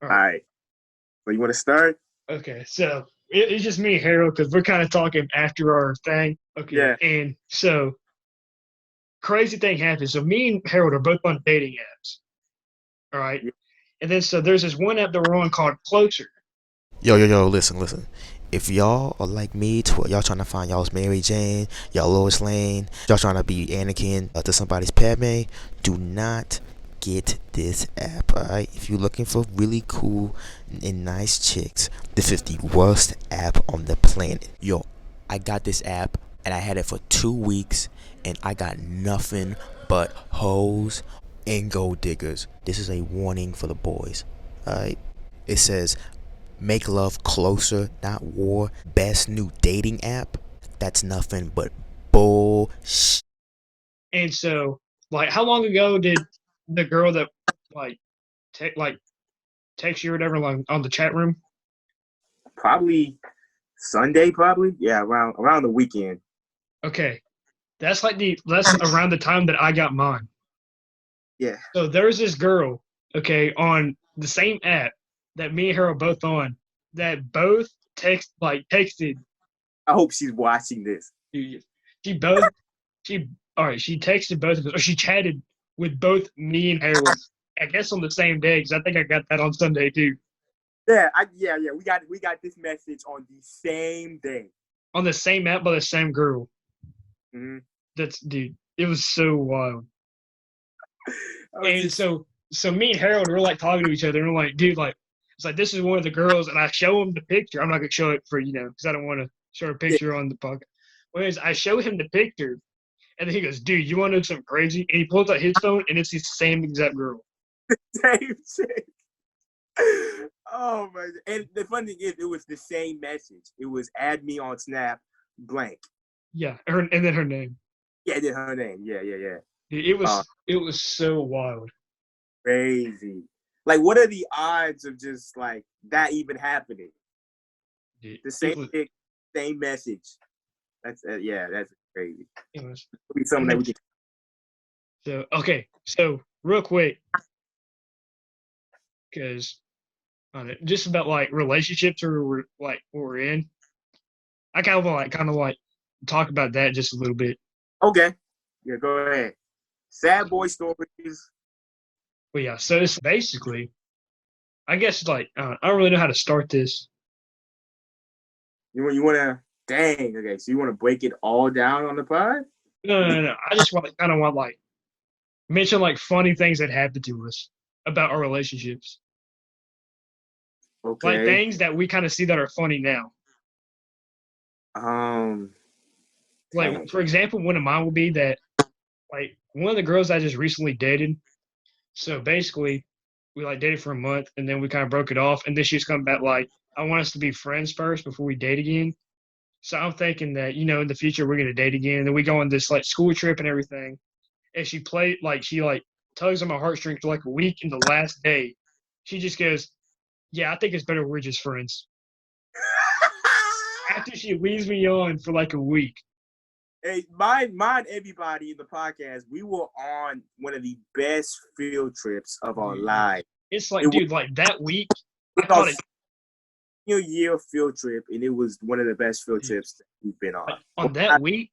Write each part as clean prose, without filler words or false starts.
All All right. right. So you want to start? Okay. So it's just me and Harold because we're kind of talking after our thing. Okay. Yeah. And so crazy thing happened. So me and Harold are both on dating apps. All right. Yeah. And then so there's this one app that we're on called Closer. Yo, listen. If y'all are like me, to y'all trying to find y'all's Mary Jane, y'all Lois Lane, y'all trying to be Anakin to somebody's Padme, do not get this app, alright? If you're looking for really cool and nice chicks, this is the worst app on the planet. Yo, I got this app and I had it for 2 weeks and I got nothing but hoes and gold diggers. This is a warning for the boys, alright? It says make love closer, not war. Best new dating app. That's nothing but bullshit. And so like how long ago did the girl that like like text you or whatever like on the chat room? Probably Sunday, probably. Yeah, around the weekend. Okay. That's around the time that I got mine. Yeah. So there's this girl, okay, on the same app that me and her are both on that both texted. I hope she's watching this. She both she all right. She texted both of us, or she chatted with both me and Harold. I guess on the same day because I think I got that on Sunday too. Yeah. We got this message on the same day. On the same app by the same girl. Mm-hmm. That's dude. It was so wild. I was And just so me and Harold were like talking to each other and we're like, dude, like it's like this is one of the girls, and I show him the picture. I'm not gonna show it for because I don't want to show a yeah, picture on the podcast. Whereas I show him the picture, and then he goes, "Dude, you want to know something crazy?" And he pulls out his phone, and it's the same exact girl. same chick. Oh my! And the funny thing is, it was the same message. It was add me on Snap, blank. Yeah, and then her name. Yeah, did her name. Yeah. Dude, it Oh, was it was so wild. crazy. Like, what are the odds of just like that even happening? Dude, The same pic, same message. That's crazy. it was. It'll be something And that then, we can. so okay, so real quick, because just about like relationships or like we're in, I kind of like talk about that just a little bit. Okay. Yeah, go ahead. Sad boy stories. But yeah, so it's basically, I guess like I don't really know how to start this. You wanna dang, okay, so you wanna break it all down on the pod? No. I just want kind of want like mention like funny things that happened to us about our relationships, like Okay. things that we kind of see that are funny now. Um Like dang. for example, one of mine would be that like one of the girls I just recently dated. So basically, we like dated for a month and then we kind of broke it off, and then she's come back like, I want us to be friends first before we date again. So I'm thinking that in the future we're gonna date again, and then we go on this like school trip and everything. And she tugs on my heartstrings for like a week, and the last day, she just goes, "Yeah, I think it's better we're just friends." After she leaves me on for like a week. Hey, mind everybody in the podcast, we were on one of the best field trips of our lives. It's It like, was dude, like that week, I our caught it senior year field trip, and it was one of the best field trips that we've been on. like on that week.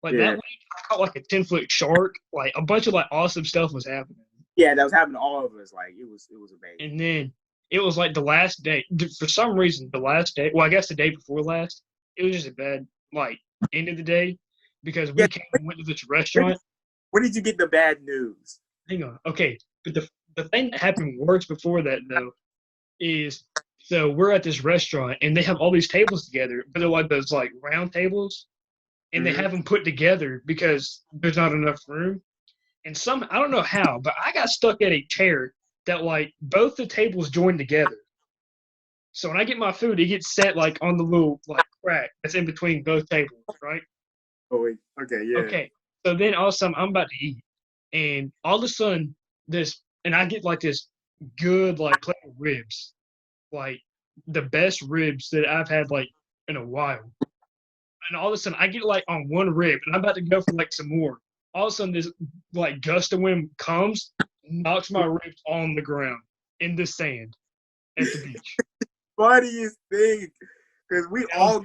Like that Yeah. week, I caught like a 10-foot shark. Like a bunch of like awesome stuff was happening. Yeah, that was happening to all of us. Like it was amazing. And then it was like the last day. For some reason, the last day. Well, I guess the day before last, it was just a bad like end of the day because Yeah, we came and went to this where did, restaurant. where did you get the bad news? Hang on, okay. But the thing that happened worse before that though is so we're at this restaurant and they have all these tables together, but they're like those like round tables, and they Mm-hmm. have them put together because there's not enough room. And I don't know how, but I got stuck at a chair that like both the tables joined together. So when I get my food, it gets set like on the little like crack that's in between both tables, right? Oh, wait. Okay, yeah. Okay. So then all of a sudden I'm about to eat, and all of a sudden and I get like this good like plate of ribs, like the best ribs that I've had like in a while. And all of a sudden I get like on one rib, and I'm about to go for like some more. All of a sudden this like gust of wind comes, knocks my ribs on the ground in the sand. at the beach. Funniest thing, because we Yeah.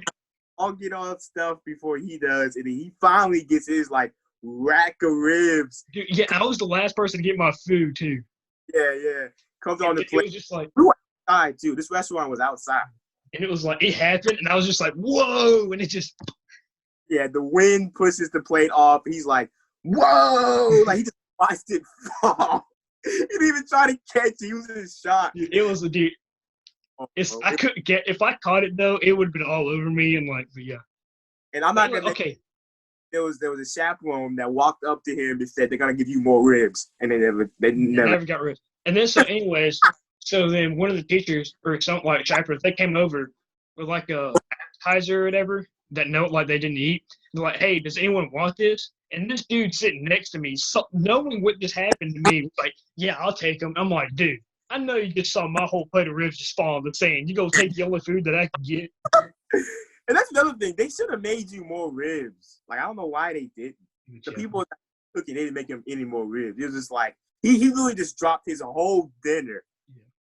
all get on stuff before he does, and then he finally gets his like rack of ribs. Dude, yeah, I was the last person to get my food too. Yeah. Comes on the It plate. was just like, We were outside too. This restaurant was outside. and it was like it happened, and I was just like, whoa, and it just Yeah, the wind pushes the plate off. He's like, whoa! Like he just watched it fall. He didn't even try to catch it. He was in shock. dude, it was a dude. I couldn't get if I caught it though, it would have been all over me and like, but yeah. And I'm not Anyway, gonna. okay, There was a chaperone that walked up to him and said they're gonna give you more ribs, and they never. I never got rid. And then so, anyways, so then one of the teachers or something like chaperones, they came over with like a appetizer or whatever that like they didn't eat. They're like, hey, does anyone want this? And this dude sitting next to me, knowing what just happened to me, was like, yeah, I'll take them. I'm like, dude, I know you just saw my whole plate of ribs just fall on the sand. You go take the only food that I can get. And that's another thing. They should have made you more ribs. Like I don't know why they didn't. The people that cooking, they didn't make him any more ribs. It was just like he really just dropped his whole dinner,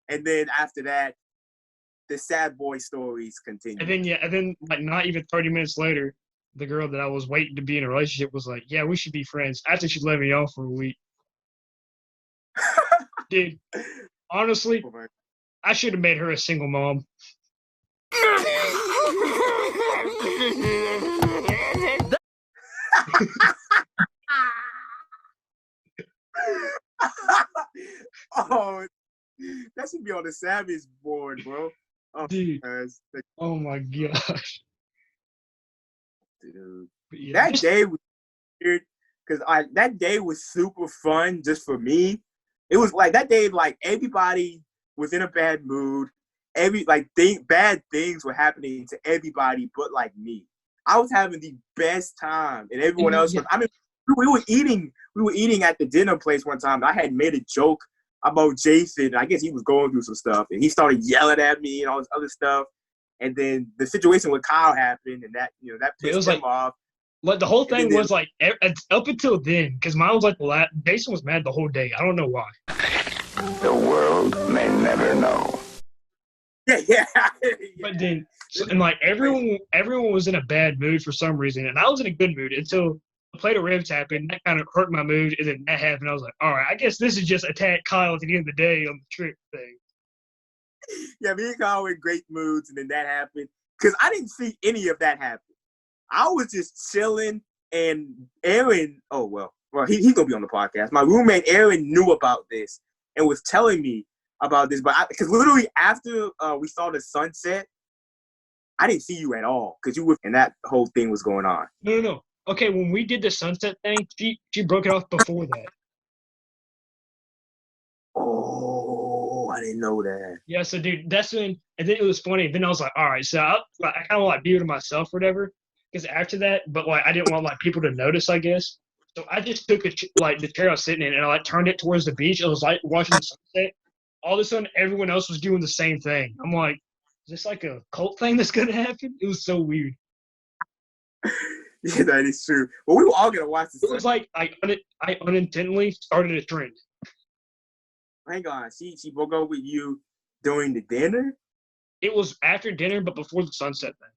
and then after that, the sad boy stories continue. And then like not even 30 minutes later, the girl that I was waiting to be in a relationship was like, yeah, we should be friends. After she let me off for a week. Dude, honestly, I should have made her a single mom. Oh, that should be on the Savage board, bro. Oh, Dude. guys. Oh my gosh. Dude. Yeah, That day was weird because that day was super fun just for me. It was like that day, like everybody was in a bad mood. Bad things were happening to everybody but like me. I was having the best time, and everyone else was. I mean, we were eating at the dinner place one time. I had made a joke about Jason. I guess he was going through some stuff, and he started yelling at me and all this other stuff. And then the situation with Kyle happened, and that pissed him off. Like the whole thing was like up until then, because mine was like Jason was mad the whole day. I don't know why. The world may never know. Yeah. But then, and like everyone was in a bad mood for some reason, and I was in a good mood until the plate of ribs happened. That kind of hurt my mood, and then that happened. I was like, all right, I guess this is just attack Kyle at the end of the day on the trip thing. Yeah, me and Kyle were in great moods, and then that happened because I didn't see any of that happen. I was just chilling, and Aaron. Oh well, he's gonna be on the podcast. My roommate Aaron knew about this and was telling me about this, but because literally after we saw the sunset, I didn't see you at all because you were, and that whole thing was going on. No. Okay, when we did the sunset thing, she broke it off before that. Oh, I didn't know that. Yeah, so dude, that's when, and then it was funny. Then I was like, all right, so I kind of like be to myself or whatever. Because after that, but like I didn't want like people to notice, I guess. So I just took the chair I was sitting in and I like turned it towards the beach. It was like watching the sunset. All of a sudden, everyone else was doing the same thing. I'm like, is this like a cult thing that's gonna happen? It was so weird. Yeah, that is true. Well, we were all gonna watch this. It was like I unintentionally started a trend. Hang on, she broke up with you during the dinner? It was after dinner, but before the sunset thing.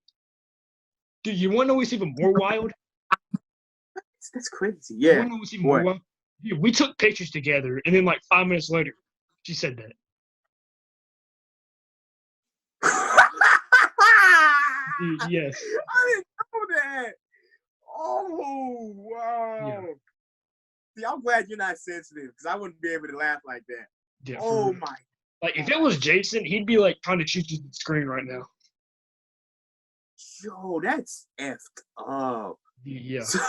Dude, you want to know what's even more wild? That's crazy. Yeah. You want to know what's even more wild? Dude, we took pictures together, and then like 5 minutes later, she said that. Dude, yes. I didn't know that. Oh, wow. Yeah. See, I'm glad you're not sensitive because I wouldn't be able to laugh like that. Yeah, oh, my. Like, if it was Jason, he'd be like trying to shoot you the screen right now. Yo, that's effed up. Yeah. So,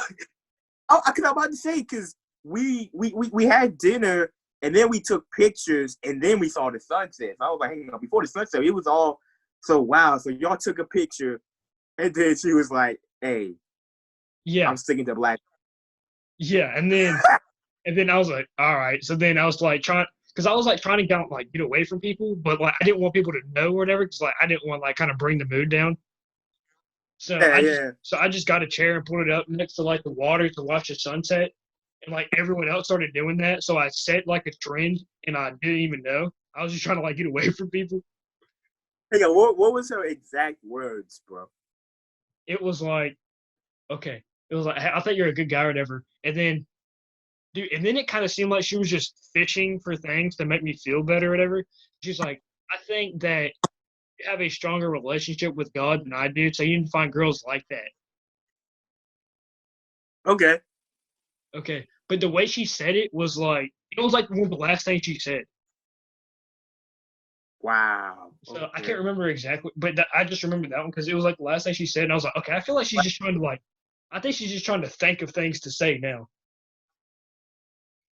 I'm about to say, because we had dinner, and then we took pictures, and then we saw the sunset. So I was like, hang on, before the sunset, it was all so wow. So y'all took a picture, and then she was like, hey, yeah, I'm sticking to black. Yeah, and then I was like, all right. So then I was like trying to get away from people, but like I didn't want people to know or whatever, because like I didn't want like kind of bring the mood down. So I just got a chair and put it up next to like the water to watch the sunset, and like everyone else started doing that. So I set like a trend, and I didn't even know. I was just trying to like get away from people. Hey, what was her exact words, bro? It was like, okay, it was like, I think you're a good guy or whatever. And then, dude, and then it kind of seemed like she was just fishing for things to make me feel better or whatever. She's like, I think that you have a stronger relationship with God than I do, so you need to find girls like that. Okay. Okay. But the way she said it was like one of the last things she said. Wow. So I Okay. can't remember exactly, but I just remember that one because it was like the last thing she said, and I was like, okay, I feel like she's just trying to like, I think she's just trying to think of things to say now.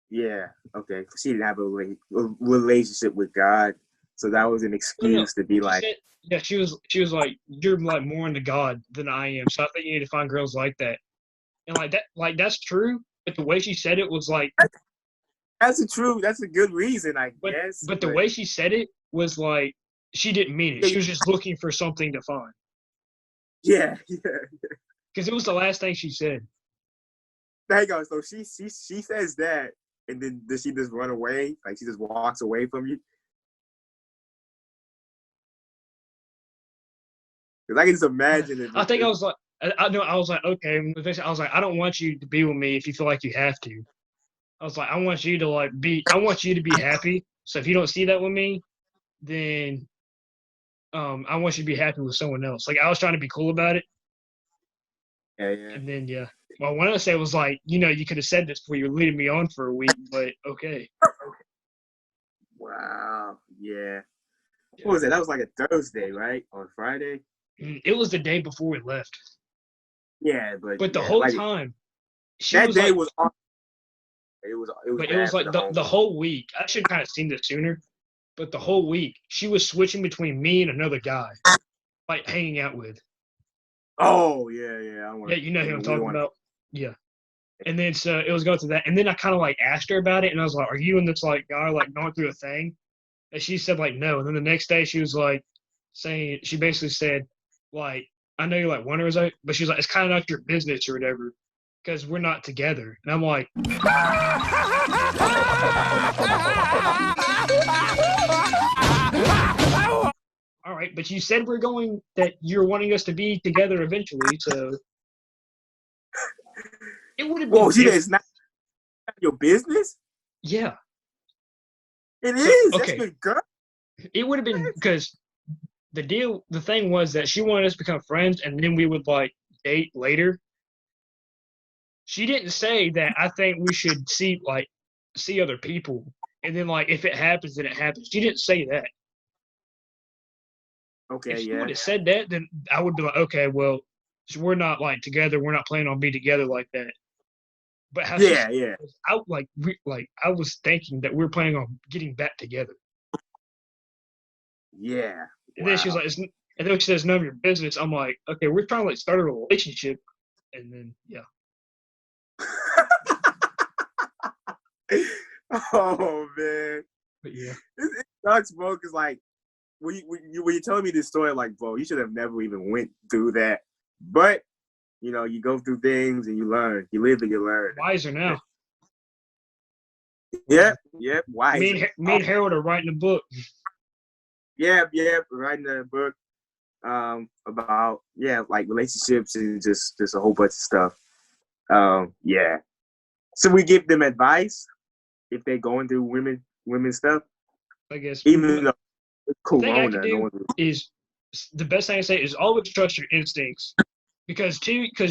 Yeah. Okay. She didn't have a relationship with God, so that was an No, no, excuse to be she like, said, yeah, she was like, you're like more into God than I am, so I think you need to find girls like that, and like that's true, but the way she said it was like, that's a true. That's a good reason, I but guess. but the way she said it was like she didn't mean it. Yeah, She was just looking for something to find yeah. because it was the last thing she said. Hang on. So she says that, and then does she just run away? Like she just walks away from you? Because I can just imagine it. I think I was like, I know I was like, okay. I was like, I don't want you to be with me if you feel like you have to. I was like, I want you to I want you to be happy. So if you don't see that with me, then I want you to be happy with someone else. Like I was trying to be cool about it, Yeah, yeah. and then yeah. Well, what I say was like, you could have said this before you were leading me on for a week, but okay. Wow. Yeah. What was that? That was like a Thursday, right? On Friday. It was the day before we left, Yeah, but but the yeah, whole like time she that was day like, was awesome. It was but it was bad for like the home. the whole week. I should have kind of seen this sooner, but the whole week she was switching between me and another guy, like hanging out with. Oh yeah, yeah. I don't Yeah, want you know to. who I'm We don't talking want to. about. Yeah. And then so it was going through that, and then I kind of like asked her about it, and I was like, "Are you and this like guy like going through a thing?" And she said like no. And then the next day she was like saying she basically said like I know you like wonder is like, but she was like it's kind of not your business or whatever because we're not together. And I'm like, all right, but you said that you're wanting us to be together eventually, so it would have been Whoa, she different. is not your business. Yeah. It So is. That's okay, good, girl. it would have been because the thing was that she wanted us to become friends and then we would like date later. She didn't say that I think we should see other people and then like if it happens then it happens. She didn't say that. If Okay, she yeah, would have said that, then I would be like, okay, well, we're not like together. We're not planning on being together like that. But how she yeah, said yeah, it was out I was thinking that we are planning on getting back together. yeah. And then she was Wow. like, and then she says, none of your business. I'm like, okay, we're trying to like start a relationship. And then, yeah. Oh man, But yeah. it sucks, bro. Cause like when you telling me this story, like, bro, you should have never even went through that. But you go through things and you learn. You live and you learn. Wiser now. Yep, yep. Me Wiser. and, me and Harold are writing a book. Yep, yep. Writing a book about like relationships and just a whole bunch of stuff. Yeah. So we give them advice if they're going through women stuff, I guess. even though it's The thing I can Corona. No do one. is the best thing I say is always trust your instincts. Because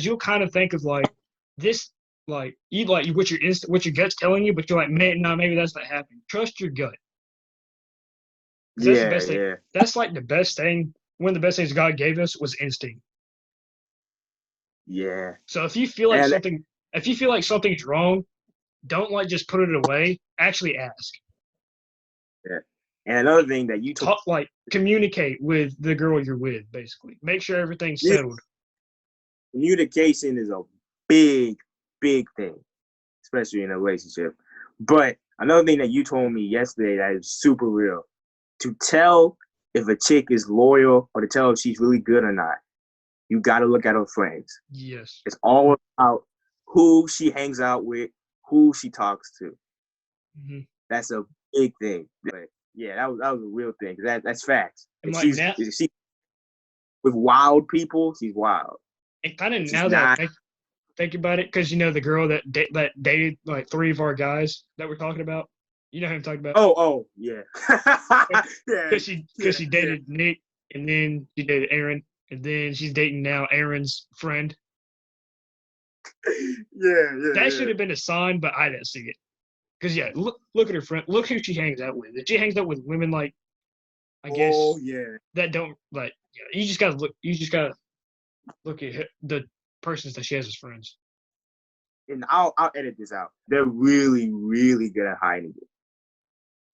you'll kind of think of like this, like you like what your gut's telling you, but you're like, man, no, maybe that's not happening. Trust your gut. Because that's the Yeah, best thing. yeah, That's like the best thing. One of the best things God gave us was instinct. yeah. So if you feel And like something's wrong, don't like just put it away. Actually ask. yeah. And another thing that you told Talk like communicate with the girl you're with, basically. Make sure everything's settled. communication is a big, big thing, especially in a relationship. But another thing that you told me yesterday that is super real, to tell if a chick is loyal or to tell if she's really good or not, you got to look at her friends. Yes. It's all about who she hangs out with, who she talks to. Mm-hmm. That's a big thing. But Yeah, that was a real thing. That's facts. And And like now, she with wild people, she's wild. and kind of She's now that not. think about it, because the girl that dated like three of our guys that we're talking about. You know who I'm talking about? Oh, yeah. Yeah. Because she dated Nick, and then she dated Aaron, and then she's dating now Aaron's friend. Yeah. That should have been a sign, but I didn't see it. Because look at her friend. Look who she hangs out with. If she hangs out with women like, I guess Oh, yeah. that don't like. You just gotta look. You just gotta look at the persons that she has as friends. And I'll edit this out. They're really, really good at hiding it.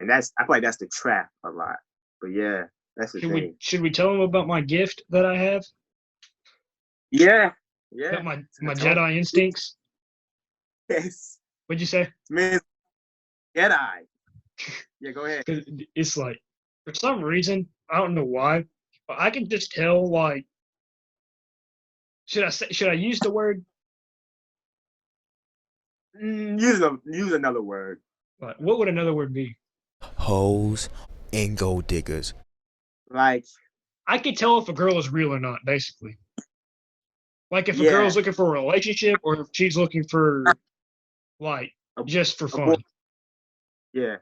And I feel like that's the trap a lot. But yeah, that's the thing. Should we tell them about my gift that I have? Yeah. About my Jedi instincts? Yes. What'd you say? Man, Jedi. Yeah, go ahead. 'Cause it's like, for some reason, I don't know why, but I can just tell, like, should I use the word? Use another word. Like, what would another word be? Hoes and gold diggers. Like, I can tell if a girl is real or not, basically. Like, if a Yeah. girl's looking for a relationship or if she's looking for, like, just for fun. yeah.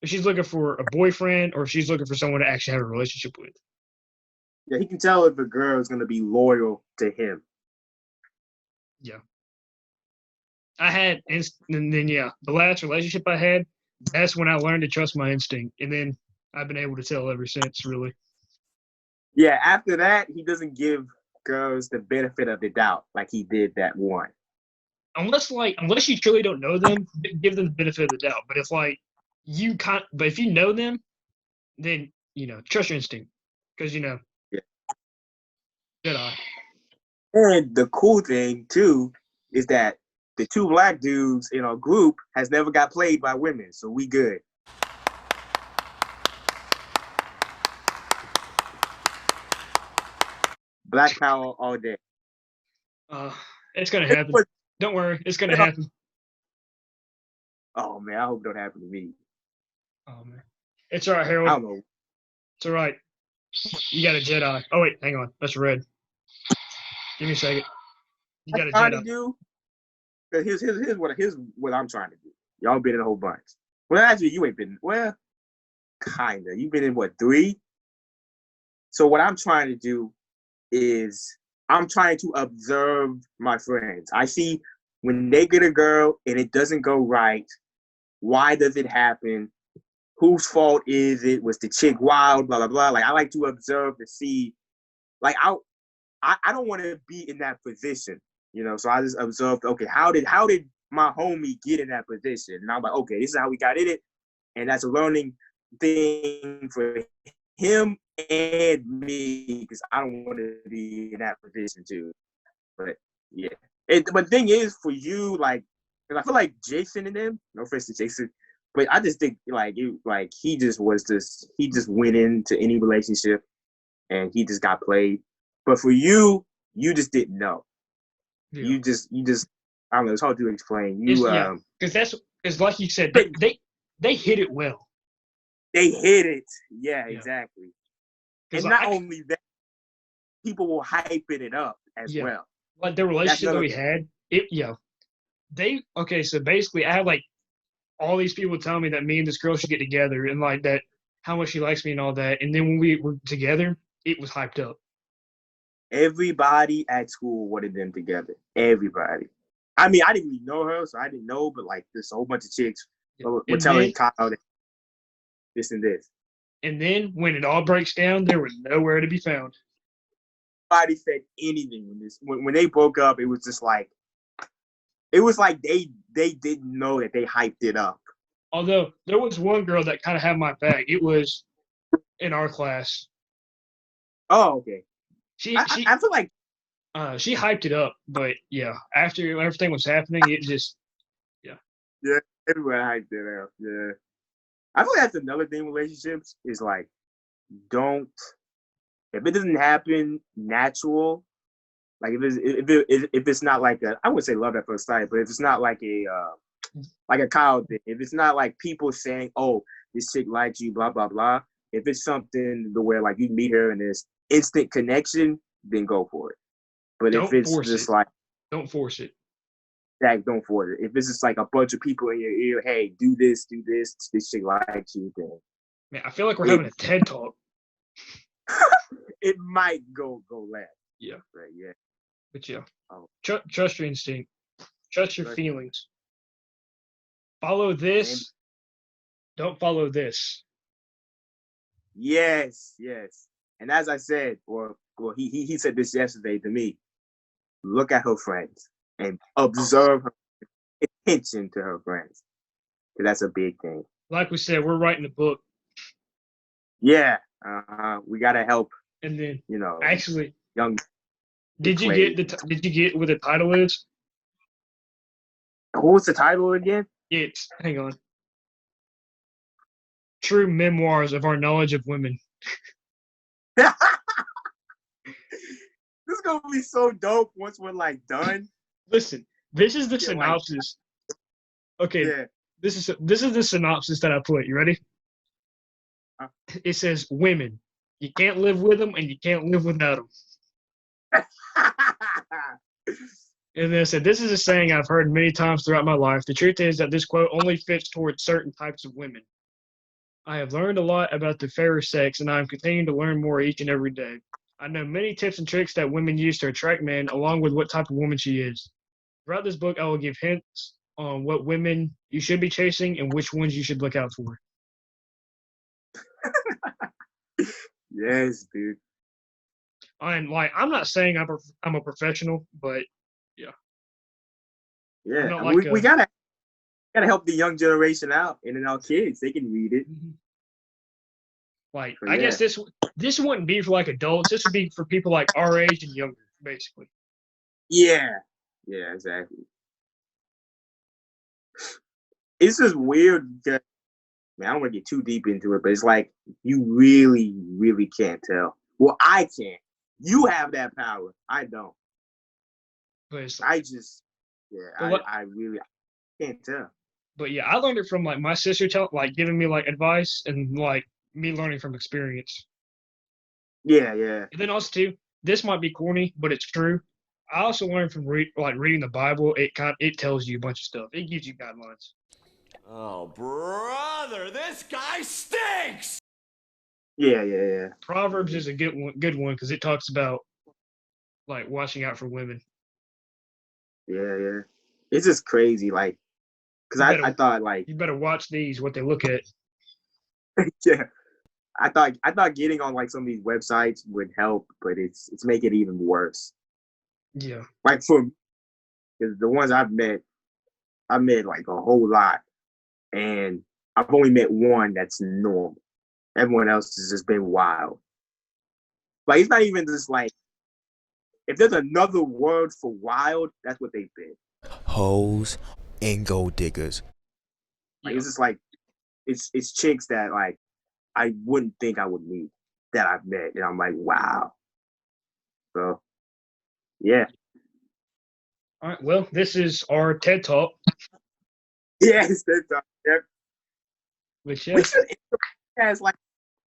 If she's looking for a boyfriend or if she's looking for someone to actually have a relationship with. Yeah, he can tell if a girl is going to be loyal to him. I had, and then, the last relationship I had, that's when I learned to trust my instinct. And then I've been able to tell ever since, really. Yeah, after that, he doesn't give girls the benefit of the doubt like he did that one. Unless you truly don't know them, give them the benefit of the doubt. But but if you know them, then, trust your instinct. Because, Yeah. Jedi. And the cool thing, too, is that the two black dudes in our group has never got played by women, so we good. Black power all day. It's going to happen. Don't worry. It's going to happen. Oh, man, I hope it don't happen to me. Oh, man. It's all right, I Harold. don't know. It's all right. You got a Jedi. Oh, wait. Hang on. That's red. Give me a second. You got a Trying to Jedi. do. Here's what I'm trying to do. Y'all been in a whole bunch. Well, actually, you ain't been. Well, kinda. You've been in what, 3? So what I'm trying to do is I'm trying to observe my friends. I see when they get a girl and it doesn't go right. Why does it happen? Whose fault is it? Was the chick wild? Blah blah blah. Like I like to observe to see. Like I don't want to be in that position, So I just observed. Okay, how did my homie get in that position? And I'm like, okay, this is how we got in it, and that's a learning thing for him and me because I don't want to be in that position too. But yeah, but the thing is, for you, like, and I feel like Jason and them. No offense to Jason, but I just think he just went into any relationship and he just got played. But for you, you just didn't know. Yeah. You just I don't know. It's hard to explain. Because like you said, they hit it well. They hit it. Yeah, exactly. And not only that, people will hype it up as well. Like the relationship that we had, so basically I had like all these people telling me that me and this girl should get together and like that how much she likes me and all that. And then when we were together, it was hyped up. Everybody at school wanted them together. Everybody. I mean, I didn't really know her, so I didn't know, but like there's a whole bunch of chicks were telling Kyle that this and this. And then when it all breaks down, they were nowhere to be found. Nobody said anything when they broke up. It was just like they didn't know that they hyped it up. Although there was one girl that kind of had my back. It was in our class. Oh, okay. I feel like she hyped it up, but yeah, after everything was happening, it just yeah, everybody hyped it up. Yeah, I feel like that's another thing. Relationships is like, if it doesn't happen natural, like if it's not like I wouldn't say love at first sight, but if it's not like a Kyle thing, if it's not like people saying, oh, this chick likes you, blah blah blah. If it's something to where like you meet her and there's instant connection, then go for it. But if Don't it's force just it. like Don't force it. that, don't force it. If it's just like a bunch of people in your ear, hey, do this, this chick likes you, then Man, I feel like we're having a TED talk. it might go left. Yeah. Right, yeah. But yeah, Oh. trust your instinct. Trust your feelings. Follow this. Don't follow this. Yes. And as I said, well, he said this yesterday to me. Look at her friends and observe her attention to her friends. Because that's a big thing. Like we said, we're writing a book. Yeah. We gotta help, And then actually young. Did you get what the title is? What was the title again? Hang on. True Memoirs of Our Knowledge of Women. This is gonna be so dope once we're like done. Listen, this is the synopsis. Okay, yeah. This is the synopsis that I put. You ready? It says, women. You can't live with them and you can't live without them. And then I said, this is a saying I've heard many times throughout my life. The truth is that this quote only fits towards certain types of women. I have learned a lot about the fairer sex, and I am continuing to learn more each and every day. I know many tips and tricks that women use to attract men, along with what type of woman she is. Throughout this book, I will give hints on what women you should be chasing and which ones you should look out for. Yes, dude. And I'm not saying I'm a professional, but yeah, we gotta help the young generation out, and then our kids, they can read it. I guess this wouldn't be for like adults. This would be for people like our age and younger, basically. Yeah, exactly. It's just weird that, man, I don't want to get too deep into it, but it's like you really, really can't tell. Well, I can't. You have that power. I don't. But it's I just, I really can't tell. But yeah, I learned it from like my sister giving me like advice and like me learning from experience. Yeah. And then also too, this might be corny, but it's true. I also learned from reading the Bible. It tells you a bunch of stuff. It gives you guidelines. Oh, brother, this guy stinks! Yeah. Proverbs is a good one because it talks about like watching out for women. Yeah. It's just crazy, like, because I thought like you better watch these what they look at. Yeah, I thought getting on like some of these websites would help, but it's making it even worse. Yeah, like for the ones I met like a whole lot, and I've only met one that's normal. Everyone else has just been wild. Like, it's not even just like, if there's another word for wild, that's what they've been. Hoes and gold diggers. Like, it's just like, it's chicks that like I wouldn't think I would meet that I've met, and I'm like, wow. So, yeah. All right. Well, this is our TED Talk. Yes, that's yep. Which We should as like,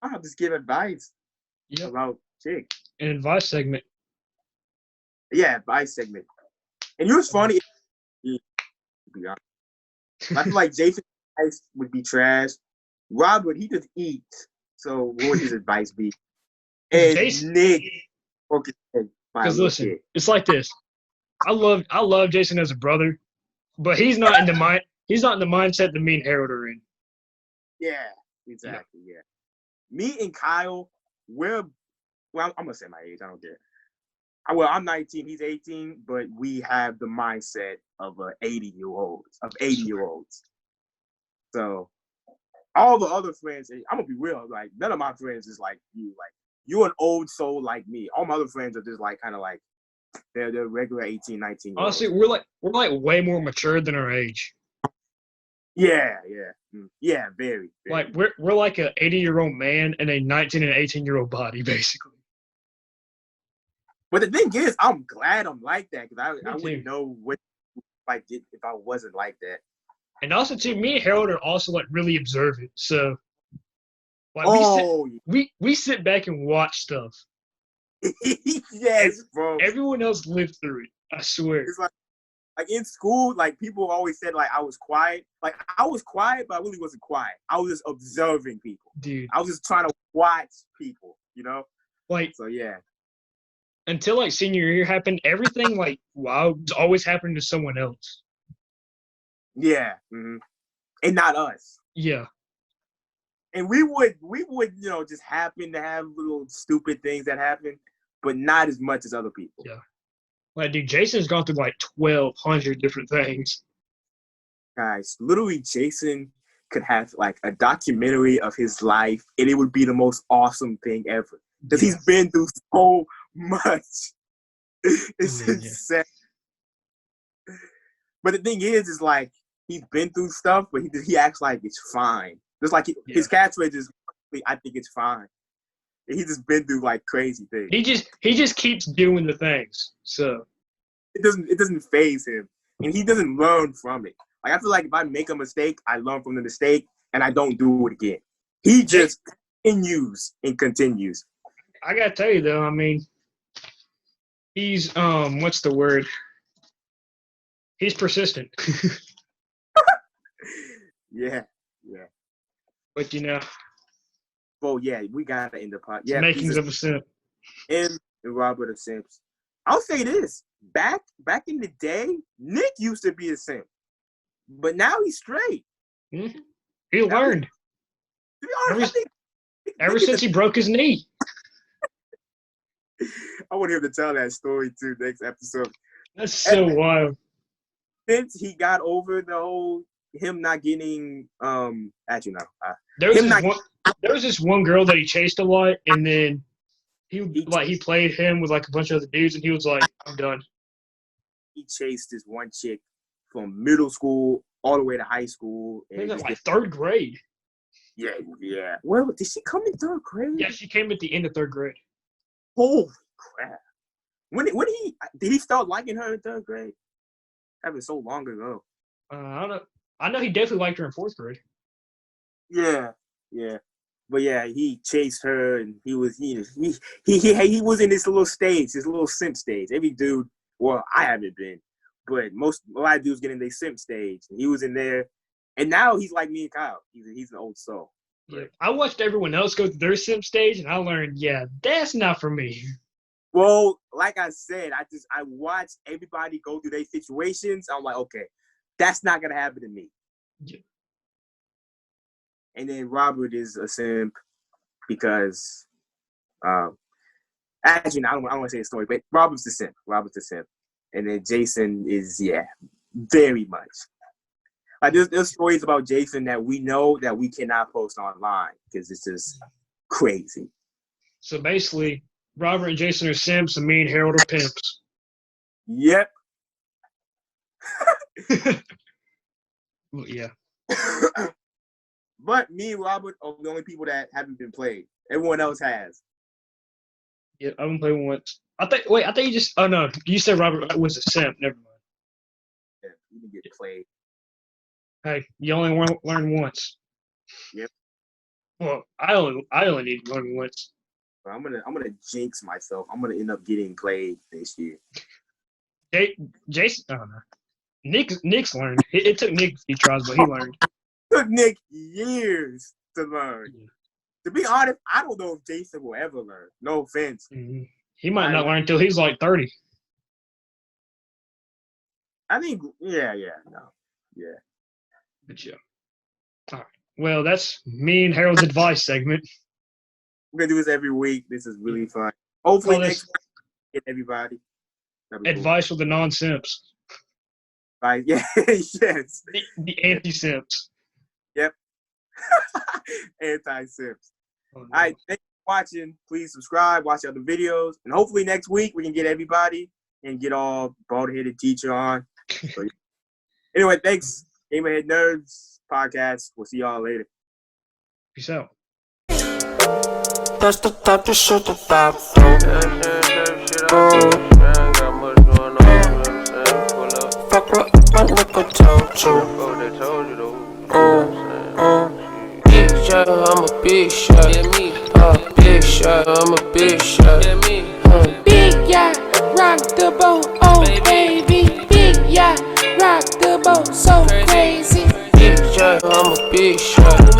I'll just give advice about chicks. An advice segment. Yeah, advice segment. And you know what's funny? I feel like Jason's advice would be trash. Robert, he just eats. So what would his advice be? And Jason, Nick, okay, because listen, it's like this. I love Jason as a brother, but he's not in the mindset that me and Harold are in. Yeah, exactly. Yeah. Me and Kyle, I'm gonna say my age. I don't care. Well, I'm 19. He's 18, but we have the mindset of 80-year-olds. So all the other friends, I'm gonna be real. Like, none of my friends is like you. Like, you're an old soul like me. All my other friends are just like kind of like they're regular 18, 19. Honestly, we're like way more mature than our age. Yeah, very. Like we're like an 80-year-old man in a 19 and 18-year-old body, basically. But the thing is, I'm glad I'm like that, because I wouldn't know what like if I wasn't like that. And also, too, me and Harold are also like really observant. So, like, Oh, we sit back and watch stuff. yes, bro. Everyone else lived through it. I swear. It's like in school, like people always said like I was quiet. Like I was quiet, but I really wasn't quiet. I was just observing people. Dude. I was just trying to watch people, you know? Like, So yeah. until like senior year happened, everything like wow was always happening to someone else. Yeah. Mm-hmm. And not us. Yeah. And we would, you know, just happen to have little stupid things that happen, but not as much as other people. Yeah. Like, dude, Jason's gone through like 1,200 different things. Guys, literally, Jason could have like a documentary of his life, and it would be the most awesome thing ever. Because he's been through so much. It's insane. But the thing is like he's been through stuff, but he acts like it's fine. Just like his catchphrase is, "I think it's fine." He's just been through like crazy things. He just keeps doing the things. So it doesn't faze him, and he doesn't learn from it. Like I feel like if I make a mistake, I learn from the mistake, and I don't do it again. He just continues and continues. I gotta tell you though, I mean, he's what's the word? He's persistent. Yeah. But you know. Well, yeah, we gotta end the podcast. Yeah, makings of a simp. And Robert of Simps. I'll say this: back in the day, Nick used to be a simp, but now he's straight. Mm-hmm. He learned. To be honest, ever since he broke his knee. I want him to tell that story too next episode. That's so wild. Since he got over the whole him not getting actually no. There was this one girl that he chased a lot, and then he played him with like a bunch of other dudes, and he was like, "I'm done." He chased this one chick from middle school all the way to high school. And like third grade. Yeah. Well, did she come in third grade? Yeah, she came at the end of third grade. Holy crap! When did he start liking her in third grade? That was so long ago. I don't know. I know he definitely liked her in fourth grade. Yeah. But yeah, he chased her, and he was he was in this little stage, this little simp stage. Every dude, well, I haven't been, but a lot of dudes get in their simp stage, and he was in there, and now he's like me and Kyle. He's an old soul. Yeah. I watched everyone else go through their simp stage, and I learned, that's not for me. Well, like I said, I watched everybody go through their situations. I'm like, okay, that's not gonna happen to me. Yeah. And then Robert is a simp because, actually, no, I don't want to say the story, but Robert's the simp. And then Jason is, very much. Like there's stories about Jason that we know that we cannot post online because it's just crazy. So basically, Robert and Jason are simps, and me and Harold are pimps. Yep. Yeah. But me and Robert are the only people that haven't been played. Everyone else has. Yeah, I haven't played once. I think you just. Oh no, you said Robert was a simp. Never mind. Yeah, you didn't get played. Hey, you only learn once. Yep. Well, I only need to learn once. But I'm gonna jinx myself. I'm gonna end up getting played this year. Jason, I don't know. Nick's learned. It took Nick a few tries, but he learned. It took Nick years to learn. Yeah. To be honest, I don't know if Jason will ever learn. No offense. Mm-hmm. He might not learn until he's like 30. I think, yeah. But yeah. All right. Well, that's me and Harold's advice segment. We're going to do this every week. This is really fun. Hopefully next week, get everybody. Advice for the non-simps. Right. Yeah. Yes. The anti-simps. Yep. Anti-simps. Oh, no. All right. Thanks for watching. Please subscribe. Watch other videos. And hopefully next week we can get everybody and get all bald-headed teacher on. So, anyway, thanks. Gamerhead Nerds podcast. We'll see y'all later. Peace out. That's the type of shit that I do. Fuck what my nigga told. too. Big shot, I'm a big shot. Big shot, I'm a big shot. Big yacht, rock the boat, oh baby. Big yacht, rock the boat, so crazy. Big shot, I'm a big shot.